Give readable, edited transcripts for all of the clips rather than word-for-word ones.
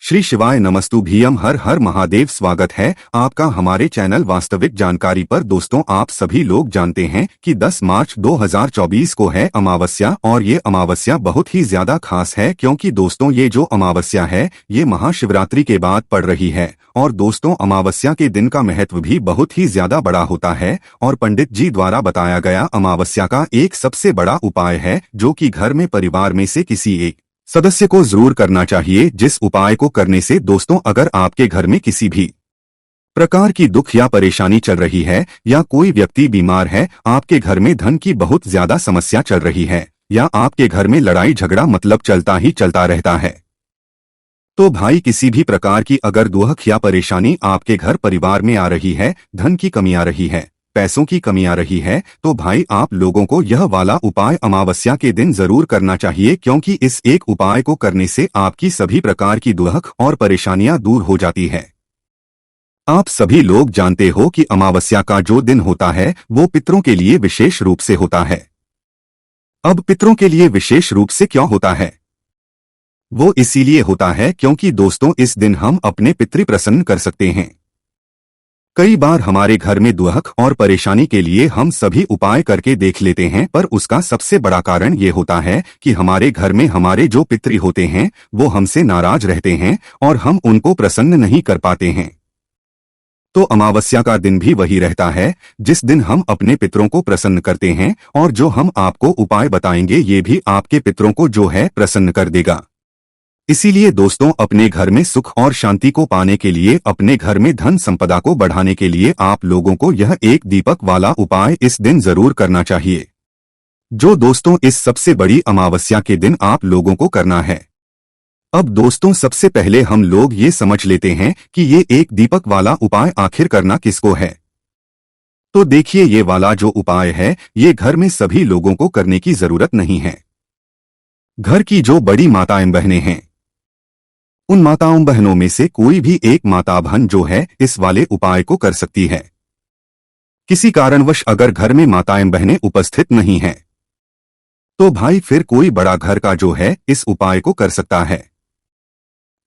श्री शिवाय नमस्तुभ्यम। हर हर महादेव। स्वागत है आपका हमारे चैनल वास्तविक जानकारी पर। दोस्तों, आप सभी लोग जानते हैं कि 10 मार्च 2024 को है अमावस्या, और ये अमावस्या बहुत ही ज्यादा खास है क्योंकि दोस्तों ये जो अमावस्या है ये महाशिवरात्रि के बाद पड़ रही है। और दोस्तों, अमावस्या के दिन का महत्व भी बहुत ही ज्यादा बड़ा होता है और पंडित जी द्वारा बताया गया अमावस्या का एक सबसे बड़ा उपाय है जो कि घर में परिवार में से किसी एक सदस्य को जरूर करना चाहिए। जिस उपाय को करने से दोस्तों, अगर आपके घर में किसी भी प्रकार की दुख या परेशानी चल रही है या कोई व्यक्ति बीमार है, आपके घर में धन की बहुत ज्यादा समस्या चल रही है या आपके घर में लड़ाई झगड़ा मतलब चलता ही चलता रहता है, तो भाई किसी भी प्रकार की अगर दुख या परेशानी आपके घर परिवार में आ रही है, धन की कमी आ रही है, पैसों की कमी आ रही है, तो भाई आप लोगों को यह वाला उपाय अमावस्या के दिन जरूर करना चाहिए क्योंकि इस एक उपाय को करने से आपकी सभी प्रकार की दुख और परेशानियां दूर हो जाती है। आप सभी लोग जानते हो कि अमावस्या का जो दिन होता है वो पितरों के लिए विशेष रूप से होता है। अब पितरों के लिए विशेष रूप से क्यों होता है? वो इसीलिए होता है क्योंकि दोस्तों इस दिन हम अपने पितृ प्रसन्न कर सकते हैं। कई बार हमारे घर में दुख और परेशानी के लिए हम सभी उपाय करके देख लेते हैं, पर उसका सबसे बड़ा कारण ये होता है कि हमारे घर में हमारे जो पितृ होते हैं वो हमसे नाराज रहते हैं और हम उनको प्रसन्न नहीं कर पाते हैं। तो अमावस्या का दिन भी वही रहता है जिस दिन हम अपने पितरों को प्रसन्न करते हैं, और जो हम आपको उपाय बताएंगे ये भी आपके पितरों को जो है प्रसन्न कर देगा। इसीलिए दोस्तों, अपने घर में सुख और शांति को पाने के लिए, अपने घर में धन संपदा को बढ़ाने के लिए आप लोगों को यह एक दीपक वाला उपाय इस दिन जरूर करना चाहिए, जो दोस्तों इस सबसे बड़ी अमावस्या के दिन आप लोगों को करना है। अब दोस्तों, सबसे पहले हम लोग ये समझ लेते हैं कि ये एक दीपक वाला उपाय आखिर करना किसको है। तो देखिए, ये वाला जो उपाय है ये घर में सभी लोगों को करने की जरूरत नहीं है। घर की जो बड़ी माताएं बहनें हैं, उन माताओं बहनों में से कोई भी एक माता बहन जो है इस वाले उपाय को कर सकती है। किसी कारणवश अगर घर में माताएं बहनें उपस्थित नहीं हैं, तो भाई फिर कोई बड़ा घर का जो है इस उपाय को कर सकता है।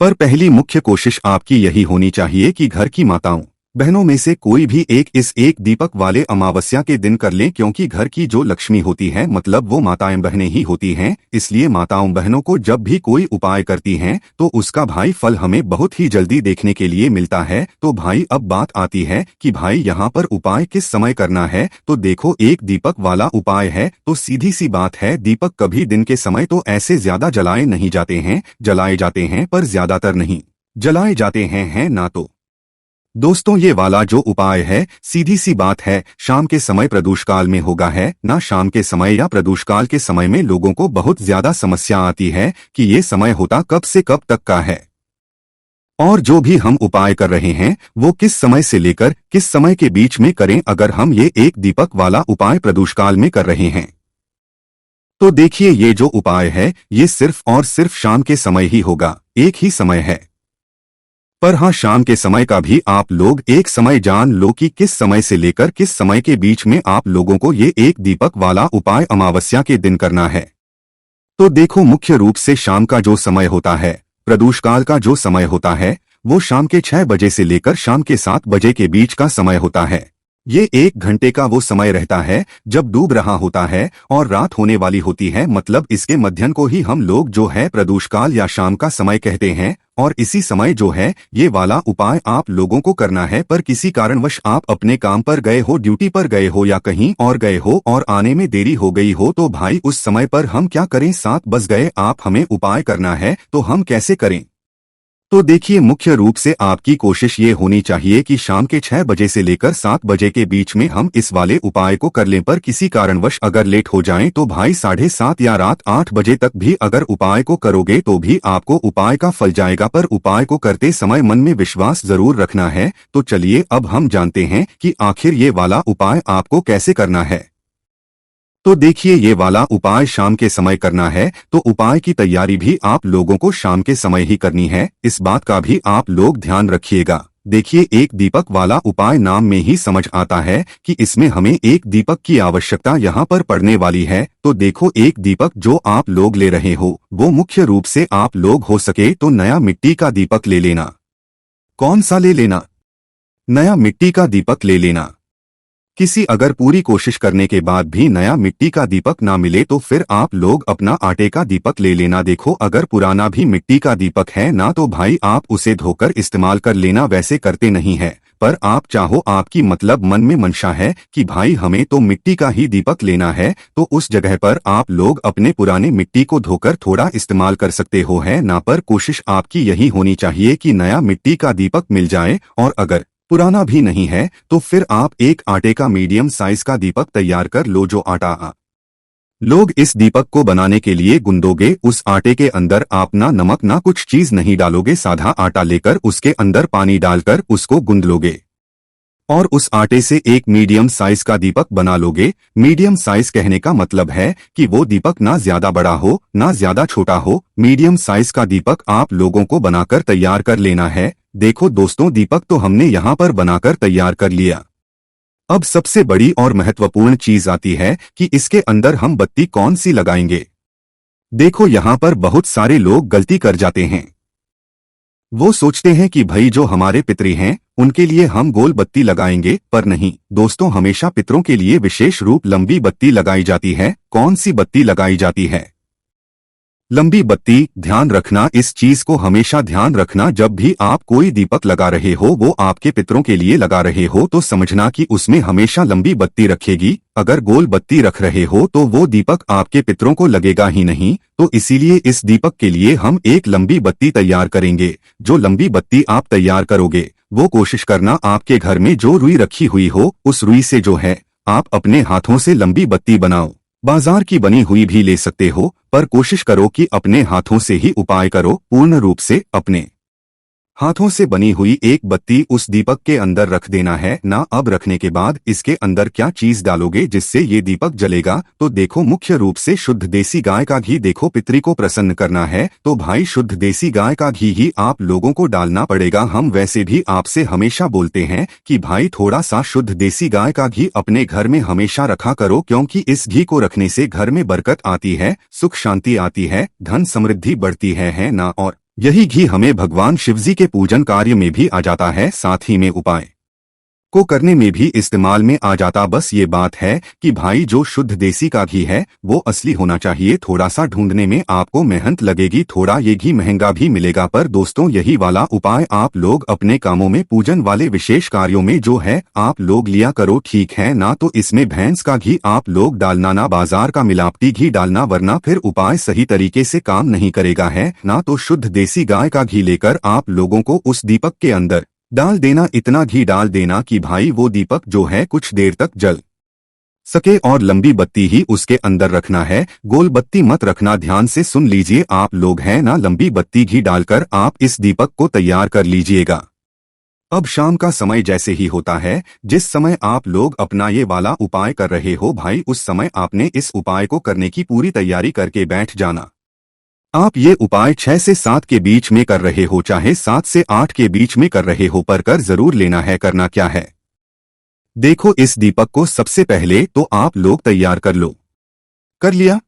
पर पहली मुख्य कोशिश आपकी यही होनी चाहिए कि घर की माताओं बहनों में से कोई भी एक इस एक दीपक वाले अमावस्या के दिन कर लें, क्योंकि घर की जो लक्ष्मी होती है मतलब वो माताएं बहनें ही होती हैं। इसलिए माताओं बहनों को जब भी कोई उपाय करती हैं तो उसका भाई फल हमें बहुत ही जल्दी देखने के लिए मिलता है। तो भाई अब बात आती है कि भाई यहाँ पर उपाय किस समय करना है। तो देखो, एक दीपक वाला उपाय है तो सीधी सी बात है, दीपक कभी दिन के समय तो ऐसे ज्यादा जलाए नहीं जाते हैं, जलाए जाते हैं पर ज्यादातर नहीं जलाए जाते हैं ना। तो दोस्तों, ये वाला जो उपाय है सीधी सी बात है शाम के समय प्रदोषकाल में होगा है ना। शाम के समय या प्रदोषकाल के समय में लोगों को बहुत ज्यादा समस्या आती है कि ये समय होता कब से कब तक का है, और जो भी हम उपाय कर रहे हैं वो किस समय से लेकर किस समय के बीच में करें। अगर हम ये एक दीपक वाला उपाय प्रदोषकाल में कर रहे हैं तो देखिए, ये जो उपाय है ये सिर्फ और सिर्फ शाम के समय ही होगा, एक ही समय है। पर हाँ, शाम के समय का भी आप लोग एक समय जान लो कि किस समय से लेकर किस समय के बीच में आप लोगों को ये एक दीपक वाला उपाय अमावस्या के दिन करना है। तो देखो, मुख्य रूप से शाम का जो समय होता है, प्रदोषकाल का जो समय होता है, वो शाम के 6 बजे से लेकर शाम के 7 बजे के बीच का समय होता है। ये 1 घंटे का वो समय रहता है जब डूब रहा होता है और रात होने वाली होती है, मतलब इसके मध्याह्न को ही हम लोग जो है प्रदोषकाल या शाम का समय कहते हैं। और इसी समय जो है ये वाला उपाय आप लोगों को करना है। पर किसी कारणवश आप अपने काम पर गए हो, ड्यूटी पर गए हो या कहीं और गए हो और आने में देरी हो गई हो, तो भाई उस समय पर हम क्या करें, 7 बज गए, आप हमें उपाय करना है तो हम कैसे करें। तो देखिए, मुख्य रूप से आपकी कोशिश ये होनी चाहिए कि शाम के 6 बजे से लेकर 7 बजे के बीच में हम इस वाले उपाय को कर लें। पर किसी कारणवश अगर लेट हो जाएं तो भाई 7:30 या रात 8 बजे तक भी अगर उपाय को करोगे तो भी आपको उपाय का फल जाएगा। पर उपाय को करते समय मन में विश्वास जरूर रखना है। तो चलिए अब हम जानते हैं कि आखिर ये वाला उपाय आपको कैसे करना है। तो देखिए, ये वाला उपाय शाम के समय करना है तो उपाय की तैयारी भी आप लोगों को शाम के समय ही करनी है। इस बात का भी आप लोग ध्यान रखिएगा देखिए, एक दीपक वाला उपाय नाम में ही समझ आता है कि इसमें हमें एक दीपक की आवश्यकता यहाँ पर पड़ने वाली है। तो देखो, एक दीपक जो आप लोग ले रहे हो वो मुख्य रूप से आप लोग हो सके तो नया मिट्टी का दीपक ले लेना। कौन सा ले लेना? नया मिट्टी का दीपक ले लेना। किसी अगर पूरी कोशिश करने के बाद भी नया मिट्टी का दीपक ना मिले तो फिर आप लोग अपना आटे का दीपक ले लेना। देखो, अगर पुराना भी मिट्टी का दीपक है ना तो भाई आप उसे धोकर इस्तेमाल कर लेना। वैसे करते नहीं है, पर आप चाहो, आपकी मतलब मन में मंशा है कि भाई हमें तो मिट्टी का ही दीपक लेना है, तो उस जगह पर आप लोग अपने पुराने मिट्टी को धोकर थोड़ा इस्तेमाल कर सकते हो, है ना। पर कोशिश आपकी यही होनी चाहिए कि नया मिट्टी का दीपक मिल जाए, और अगर पुराना भी नहीं है तो फिर आप एक आटे का मीडियम साइज का दीपक तैयार कर लो। जो आटा लोग इस दीपक को बनाने के लिए गूंदोगे, उस आटे के अंदर आप ना नमक ना कुछ चीज नहीं डालोगे, साधा आटा लेकर उसके अंदर पानी डालकर उसको गूंद लोगे और उस आटे से एक मीडियम साइज का दीपक बना लोगे। मीडियम साइज कहने का मतलब है कि वो दीपक ना ज्यादा बड़ा हो ना ज्यादा छोटा हो, मीडियम साइज का दीपक आप लोगों को बनाकर तैयार कर लेना है। देखो दोस्तों, दीपक तो हमने यहाँ पर बनाकर तैयार कर लिया। अब सबसे बड़ी और महत्वपूर्ण चीज आती है कि इसके अंदर हम बत्ती कौन सी लगाएंगे। देखो, यहाँ पर बहुत सारे लोग गलती कर जाते हैं। वो सोचते हैं कि भाई जो हमारे पितरी हैं उनके लिए हम गोल बत्ती लगाएंगे, पर नहीं दोस्तों, हमेशा पितरों के लिए विशेष रूप लंबी बत्ती लगाई जाती है। कौन सी बत्ती लगाई जाती है? लंबी बत्ती। ध्यान रखना, इस चीज को हमेशा ध्यान रखना, जब भी आप कोई दीपक लगा रहे हो वो आपके पितरों के लिए लगा रहे हो तो समझना कि उसमें हमेशा लंबी बत्ती रखेगी। अगर गोल बत्ती रख रहे हो तो वो दीपक आपके पितरों को लगेगा ही नहीं। तो इसीलिए इस दीपक के लिए हम एक लंबी बत्ती तैयार करेंगे। जो लंबी बत्ती आप तैयार करोगे वो कोशिश करना आपके घर में जो रुई रखी हुई हो उस रुई से जो है आप अपने हाथों से लंबी बत्ती बनाओ। बाजार की बनी हुई भी ले सकते हो, पर कोशिश करो कि अपने हाथों से ही उपाय करो। पूर्ण रूप से अपने हाथों से बनी हुई एक बत्ती उस दीपक के अंदर रख देना है ना। अब रखने के बाद इसके अंदर क्या चीज डालोगे जिससे ये दीपक जलेगा? तो देखो, मुख्य रूप से शुद्ध देसी गाय का घी। देखो, पितरी को प्रसन्न करना है तो भाई शुद्ध देसी गाय का घी ही आप लोगों को डालना पड़ेगा। हम वैसे भी आपसे हमेशा बोलते हैं कि भाई थोड़ा सा शुद्ध देसी गाय का घी अपने घर में हमेशा रखा करो, क्योंकि इस घी को रखने से घर में बरकत आती है, सुख शांति आती है, धन समृद्धि बढ़ती है ना। और यही घी हमें भगवान शिवजी के पूजन कार्य में भी आ जाता है, साथ ही में उपाय को करने में भी इस्तेमाल में आ जाता। बस ये बात है कि भाई जो शुद्ध देसी का घी है वो असली होना चाहिए। थोड़ा सा ढूंढने में आपको मेहनत लगेगी, थोड़ा ये घी महंगा भी मिलेगा, पर दोस्तों यही वाला उपाय आप लोग अपने कामों में, पूजन वाले विशेष कार्यों में जो है आप लोग लिया करो, ठीक है ना। तो इसमें भैंस का घी आप लोग डालना ना, बाजार का मिलावटी घी डालना, वरना फिर उपाय सही तरीके से काम नहीं करेगा, है ना। तो शुद्ध देसी गाय का घी लेकर आप लोगों को उस दीपक के अंदर डाल देना। इतना घी डाल देना कि भाई वो दीपक जो है कुछ देर तक जल सके, और लंबी बत्ती ही उसके अंदर रखना है, गोल बत्ती मत रखना। ध्यान से सुन लीजिए आप लोग, है ना। लंबी बत्ती घी डालकर आप इस दीपक को तैयार कर लीजिएगा। अब शाम का समय जैसे ही होता है, जिस समय आप लोग अपना ये वाला उपाय कर रहे हो भाई, उस समय आपने इस उपाय को करने की पूरी तैयारी करके बैठ जाना। आप ये उपाय 6 से 7 के बीच में कर रहे हो, चाहे 7 से 8 के बीच में कर रहे हो, पर कर जरूर लेना है। करना क्या है? देखो, इस दीपक को सबसे पहले तो आप लोग तैयार कर लो। कर लिया?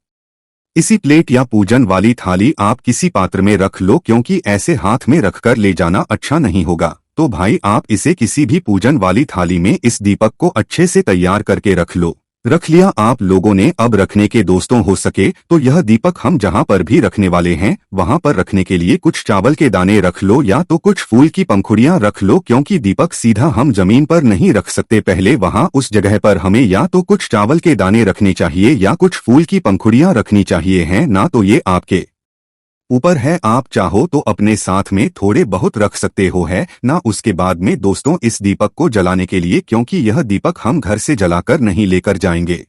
इसी प्लेट या पूजन वाली थाली आप किसी पात्र में रख लो, क्योंकि ऐसे हाथ में रखकर ले जाना अच्छा नहीं होगा। तो भाई आप इसे किसी भी पूजन वाली थाली में इस दीपक को अच्छे से तैयार करके रख लो। रख लिया आप लोगों ने? अब रखने के दोस्तों हो सके तो यह दीपक हम जहां पर भी रखने वाले हैं वहां पर रखने के लिए कुछ चावल के दाने रख लो, या तो कुछ फूल की पंखुड़ियां रख लो, क्योंकि दीपक सीधा हम जमीन पर नहीं रख सकते। पहले वहां उस जगह पर हमें या तो कुछ चावल के दाने रखने चाहिए या कुछ फूल की पंखुड़ियां रखनी चाहिए, है ना। तो ये आपके ऊपर है, आप चाहो तो अपने साथ में थोड़े बहुत रख सकते हो, है ना। उसके बाद में दोस्तों इस दीपक को जलाने के लिए, क्योंकि यह दीपक हम घर से जलाकर नहीं लेकर जाएंगे,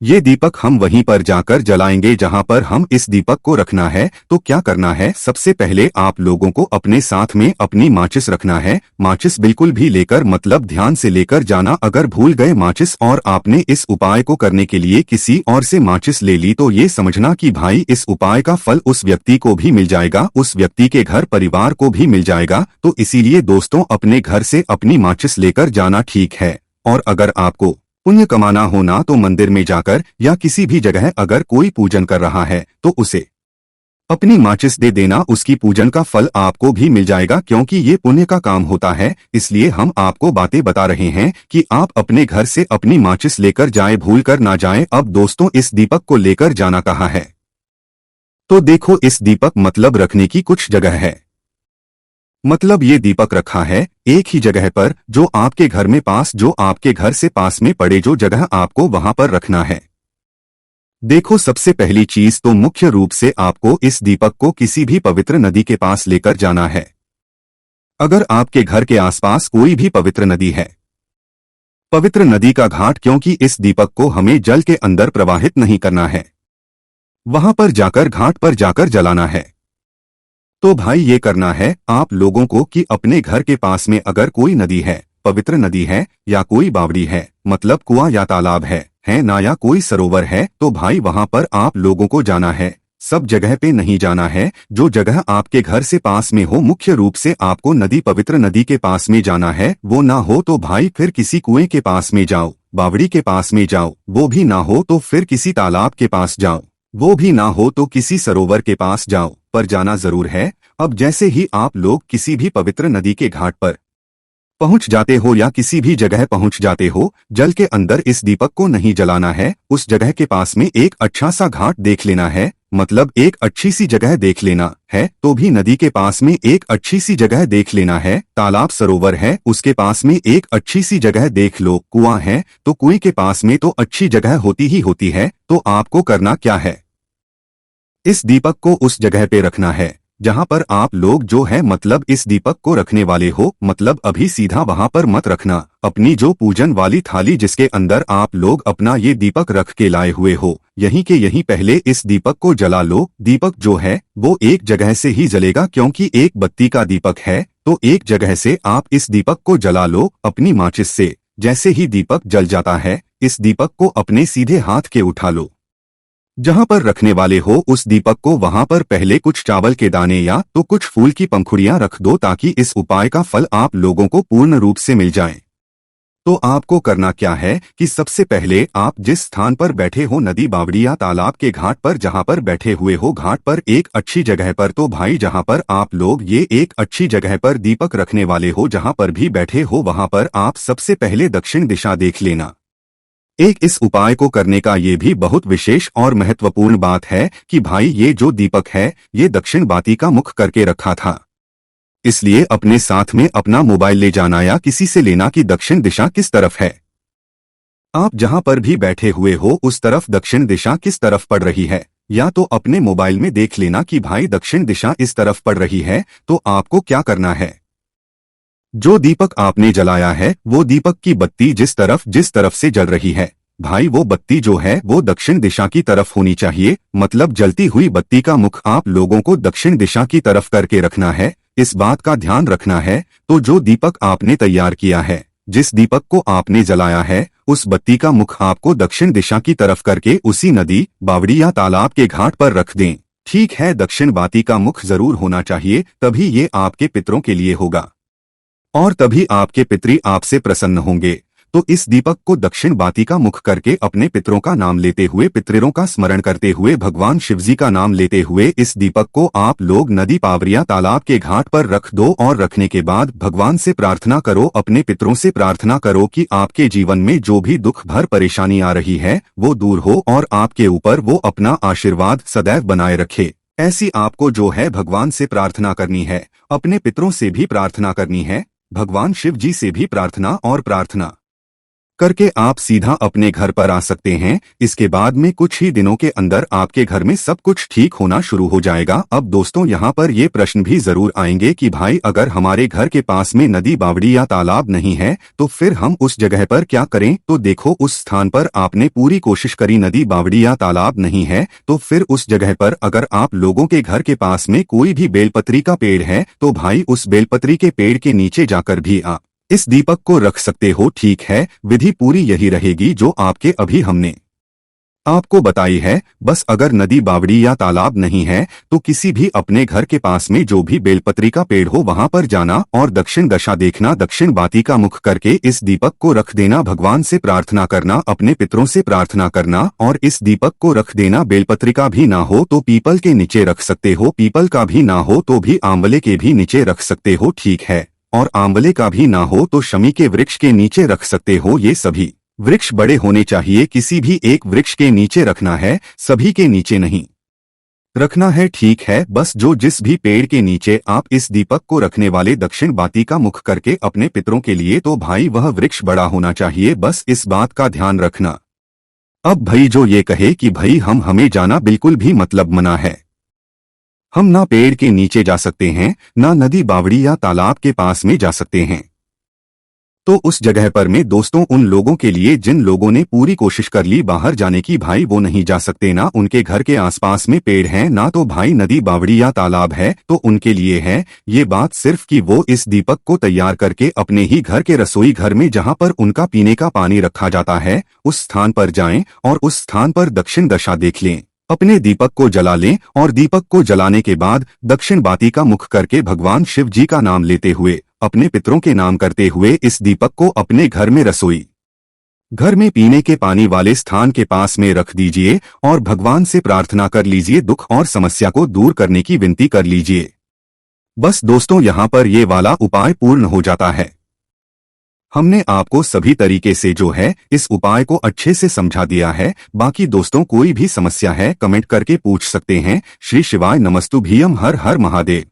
ये दीपक हम वहीं पर जाकर जलाएंगे जहां पर हम इस दीपक को रखना है। तो क्या करना है, सबसे पहले आप लोगों को अपने साथ में अपनी माचिस रखना है। माचिस बिल्कुल भी लेकर, मतलब ध्यान से लेकर जाना। अगर भूल गए माचिस और आपने इस उपाय को करने के लिए किसी और से माचिस ले ली तो ये समझना कि भाई इस उपाय का फल उस व्यक्ति को भी मिल जाएगा, उस व्यक्ति के घर परिवार को भी मिल जाएगा। तो इसीलिए दोस्तों अपने घर से अपनी माचिस लेकर जाना ठीक है। और अगर आपको पुण्य कमाना हो ना तो मंदिर में जाकर या किसी भी जगह अगर कोई पूजन कर रहा है तो उसे अपनी माचिस दे देना, उसकी पूजन का फल आपको भी मिल जाएगा, क्योंकि ये पुण्य का काम होता है। इसलिए हम आपको बातें बता रहे हैं कि आप अपने घर से अपनी माचिस लेकर जाएं, भूल कर ना जाएं। अब दोस्तों इस दीपक को लेकर जाना कहाँ है, तो देखो इस दीपक मतलब रखने की कुछ जगह है। मतलब ये दीपक रखा है एक ही जगह पर, जो आपके घर में पास, जो आपके घर से पास में पड़े, जो जगह आपको वहां पर रखना है। देखो सबसे पहली चीज तो मुख्य रूप से आपको इस दीपक को किसी भी पवित्र नदी के पास लेकर जाना है। अगर आपके घर के आसपास कोई भी पवित्र नदी है, पवित्र नदी का घाट, क्योंकि इस दीपक को हमें जल के अंदर प्रवाहित नहीं करना है, वहां पर जाकर घाट पर जाकर जलाना है। तो भाई ये करना है आप लोगों को कि अपने घर के पास में अगर कोई नदी है, पवित्र नदी है, या कोई बावड़ी है, मतलब कुआं या तालाब है ना, या कोई सरोवर है, तो भाई वहां पर आप लोगों को जाना है। सब जगह पे नहीं जाना है, जो जगह आपके घर से पास में हो। मुख्य रूप से आपको नदी, पवित्र नदी के पास में जाना है। वो ना हो तो भाई फिर किसी कुएं के पास में जाओ, बावड़ी के पास में जाओ। वो भी ना हो तो फिर किसी तालाब के पास जाओ, वो भी ना हो तो किसी सरोवर के पास जाओ, पर जाना जरूर है। अब जैसे ही आप लोग किसी भी पवित्र नदी के घाट पर पहुंच जाते हो या किसी भी जगह पहुंच जाते हो, जल के अंदर इस दीपक को नहीं जलाना है। उस जगह के पास में एक अच्छा सा घाट देख लेना है, मतलब एक अच्छी सी जगह देख लेना है। तो भी नदी के पास में एक अच्छी सी जगह देख लेना है। तालाब, सरोवर है, उसके पास में एक अच्छी सी जगह देख लो। कुआं है तो कुएं के पास में तो अच्छी जगह होती ही होती है। तो आपको करना क्या है, इस दीपक को उस जगह पे रखना है जहां पर आप लोग जो है मतलब इस दीपक को रखने वाले हो। मतलब अभी सीधा वहां पर मत रखना, अपनी जो पूजन वाली थाली जिसके अंदर आप लोग अपना ये दीपक रख के लाए हुए हो, यहीं के यहीं पहले इस दीपक को जला लो। दीपक जो है वो एक जगह से ही जलेगा, क्योंकि एक बत्ती का दीपक है। तो एक जगह से आप इस दीपक को जला लो अपनी माचिस से। जैसे ही दीपक जल जाता है, इस दीपक को अपने सीधे हाथ के उठा लो। जहां पर रखने वाले हो उस दीपक को, वहां पर पहले कुछ चावल के दाने या तो कुछ फूल की पंखुड़ियां रख दो, ताकि इस उपाय का फल आप लोगों को पूर्ण रूप से मिल जाए। तो आपको करना क्या है कि सबसे पहले आप जिस स्थान पर बैठे हो, नदी, बावड़ी या तालाब के घाट पर जहां पर बैठे हुए हो, घाट पर एक अच्छी जगह पर, तो भाई जहां पर आप लोग ये एक अच्छी जगह पर दीपक रखने वाले हो, जहां पर भी बैठे हो वहां पर आप सबसे पहले दक्षिण दिशा देख लेना। एक इस उपाय को करने का ये भी बहुत विशेष और महत्वपूर्ण बात है कि भाई ये जो दीपक है ये दक्षिण बाती का मुख करके रखा था। इसलिए अपने साथ में अपना मोबाइल ले जाना या किसी से लेना कि दक्षिण दिशा किस तरफ है। आप जहां पर भी बैठे हुए हो उस तरफ दक्षिण दिशा किस तरफ पड़ रही है, या तो अपने मोबाइल में देख लेना कि भाई दक्षिण दिशा इस तरफ पड़ रही है। तो आपको क्या करना है, जो दीपक आपने जलाया है वो दीपक की बत्ती जिस तरफ से जल रही है, भाई वो बत्ती जो है वो दक्षिण दिशा की तरफ होनी चाहिए। मतलब जलती हुई बत्ती का मुख आप लोगों को दक्षिण दिशा की तरफ करके रखना है। इस बात का ध्यान रखना है। तो जो दीपक आपने तैयार किया है, जिस दीपक को आपने जलाया है, उस बत्ती का मुख आपको दक्षिण दिशा की तरफ करके उसी नदी, बावड़ी या तालाब के घाट पर रख दें। ठीक है, दक्षिण बाती का मुख जरूर होना चाहिए, तभी ये आपके पितरों के लिए होगा और तभी आपके पितरी आपसे प्रसन्न होंगे। तो इस दीपक को दक्षिण बाती का मुख करके अपने पितरों का नाम लेते हुए, पितरों का स्मरण करते हुए, भगवान शिवजी का नाम लेते हुए इस दीपक को आप लोग नदी, पावरिया, तालाब के घाट पर रख दो। और रखने के बाद भगवान से प्रार्थना करो, अपने पितरों से प्रार्थना करो कि आपके जीवन में जो भी दुख भर परेशानी आ रही है वो दूर हो और आपके ऊपर वो अपना आशीर्वाद सदैव बनाए रखे। ऐसी आपको जो है भगवान से प्रार्थना करनी है, अपने पितरों से भी प्रार्थना करनी है, भगवान शिव जी से भी प्रार्थना और प्रार्थना करके आप सीधा अपने घर पर आ सकते हैं। इसके बाद में कुछ ही दिनों के अंदर आपके घर में सब कुछ ठीक होना शुरू हो जाएगा। अब दोस्तों यहाँ पर ये प्रश्न भी जरूर आएंगे कि भाई अगर हमारे घर के पास में नदी, बावड़ी या तालाब नहीं है तो फिर हम उस जगह पर क्या करें। तो देखो, उस स्थान पर आपने पूरी कोशिश करी, नदी, बावड़ी या तालाब नहीं है, तो फिर उस जगह पर अगर आप लोगों के घर के पास में कोई भी बेलपत्री का पेड़ है तो भाई उस बेलपत्री के पेड़ के नीचे जाकर भी आप इस दीपक को रख सकते हो। ठीक है, विधि पूरी यही रहेगी जो आपके अभी हमने आपको बताई है। बस अगर नदी, बावड़ी या तालाब नहीं है तो किसी भी अपने घर के पास में जो भी बेलपत्री का पेड़ हो वहां पर जाना और दक्षिण दशा देखना, दक्षिण बाती का मुख करके इस दीपक को रख देना, भगवान से प्रार्थना करना, अपने पितरों से प्रार्थना करना और इस दीपक को रख देना। बेलपत्री का भी ना हो तो पीपल के नीचे रख सकते हो, पीपल का भी ना हो तो भी आंवले के भी नीचे रख सकते हो। ठीक है, और आंवले का भी ना हो तो शमी के वृक्ष के नीचे रख सकते हो। ये सभी वृक्ष बड़े होने चाहिए, किसी भी एक वृक्ष के नीचे रखना है, सभी के नीचे नहीं रखना है। ठीक है, बस जो जिस भी पेड़ के नीचे आप इस दीपक को रखने वाले दक्षिण बाती का मुख करके अपने पितरों के लिए, तो भाई वह वृक्ष बड़ा होना चाहिए। बस इस बात का ध्यान रखना। अब भाई जो ये कहे कि भाई हमें जाना बिल्कुल भी मतलब मना है, हम ना पेड़ के नीचे जा सकते हैं, ना नदी, बावड़ी या तालाब के पास में जा सकते हैं, तो उस जगह पर में दोस्तों उन लोगों के लिए जिन लोगों ने पूरी कोशिश कर ली बाहर जाने की, भाई वो नहीं जा सकते। ना उनके घर के आसपास में पेड़ हैं, ना तो भाई नदी, बावड़ी या तालाब है, तो उनके लिए है ये बात सिर्फ कि वो इस दीपक को तैयार करके अपने ही घर के रसोई घर में जहां पर उनका पीने का पानी रखा जाता है उस स्थान पर जाएं और उस स्थान पर दक्षिण दशा देख लें, अपने दीपक को जला लें और दीपक को जलाने के बाद दक्षिण बाती का मुख करके भगवान शिव जी का नाम लेते हुए, अपने पितरों के नाम करते हुए इस दीपक को अपने घर में रसोई घर में पीने के पानी वाले स्थान के पास में रख दीजिए और भगवान से प्रार्थना कर लीजिए, दुख और समस्या को दूर करने की विनती कर लीजिए। बस दोस्तों यहाँ पर ये वाला उपाय पूर्ण हो जाता है। हमने आपको सभी तरीके से जो है इस उपाय को अच्छे से समझा दिया है। बाकी दोस्तों कोई भी समस्या है कमेंट करके पूछ सकते हैं। श्री शिवाय नमस्तुभ्यम, हर हर महादेव।